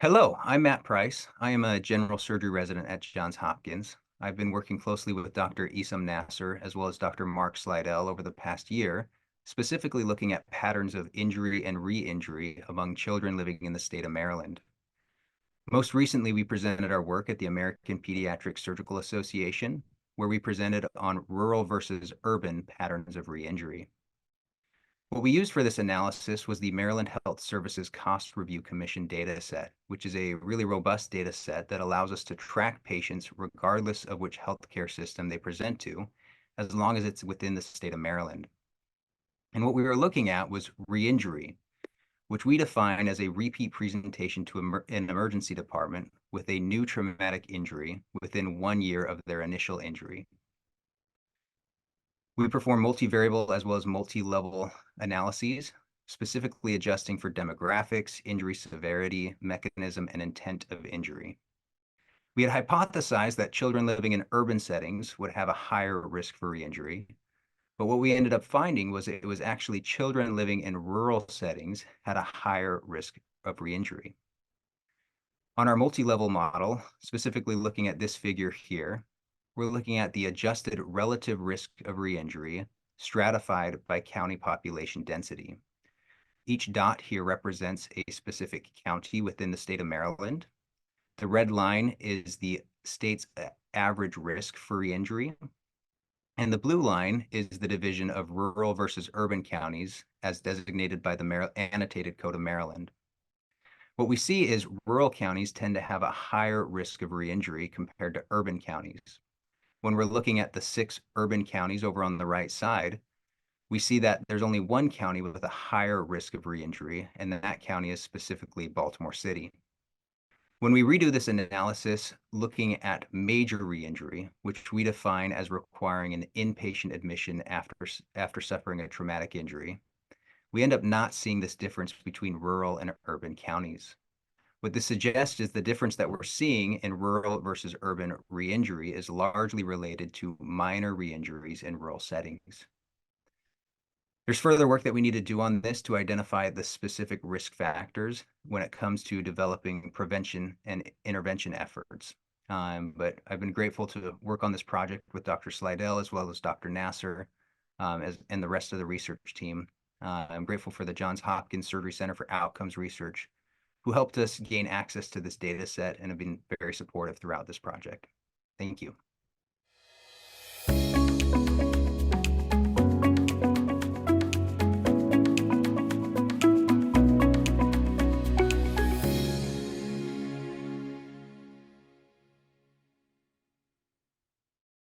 Hello, I'm Matt Price. I am a general surgery resident at Johns Hopkins. I've been working closely with Dr. Isam Nasser as well as Dr. Mark Slidell over the past year, specifically looking at patterns of injury and re-injury among children living in the state of Maryland. Most recently, we presented our work at the American Pediatric Surgical Association, where we presented on rural versus urban patterns of re-injury. What we used for this analysis was the Maryland Health Services Cost Review Commission data set, which is a really robust data set that allows us to track patients regardless of which healthcare system they present to, as long as it's within the state of Maryland. And what we were looking at was re-injury, which we define as a repeat presentation to an emergency department with a new traumatic injury within 1 year of their initial injury. We perform multivariable as well as multi-level analyses, specifically adjusting for demographics, injury severity, mechanism, and intent of injury. We had hypothesized that children living in urban settings would have a higher risk for re-injury, but what we ended up finding was it was actually children living in rural settings had a higher risk of re-injury. On our multi-level model, specifically looking at this figure here, we're looking at the adjusted relative risk of re-injury stratified by county population density. Each dot here represents a specific county within the state of Maryland. The red line is the state's average risk for re-injury. And the blue line is the division of rural versus urban counties as designated by the Annotated Code of Maryland. What we see is rural counties tend to have a higher risk of re-injury compared to urban counties. When we're looking at the 6 urban counties over on the right side, we see that there's only one county with a higher risk of re-injury, and that county is specifically Baltimore City. When we redo this analysis, looking at major re-injury, which we define as requiring an inpatient admission after suffering a traumatic injury, we end up not seeing this difference between rural and urban counties. What this suggests is the difference that we're seeing in rural versus urban re-injury is largely related to minor re-injuries in rural settings. There's further work that we need to do on this to identify the specific risk factors when it comes to developing prevention and intervention efforts. But I've been grateful to work on this project with Dr. Slidell as well as Dr. Nasser and the rest of the research team. I'm grateful for the Johns Hopkins Surgery Center for Outcomes Research, who helped us gain access to this data set and have been very supportive throughout this project. Thank you.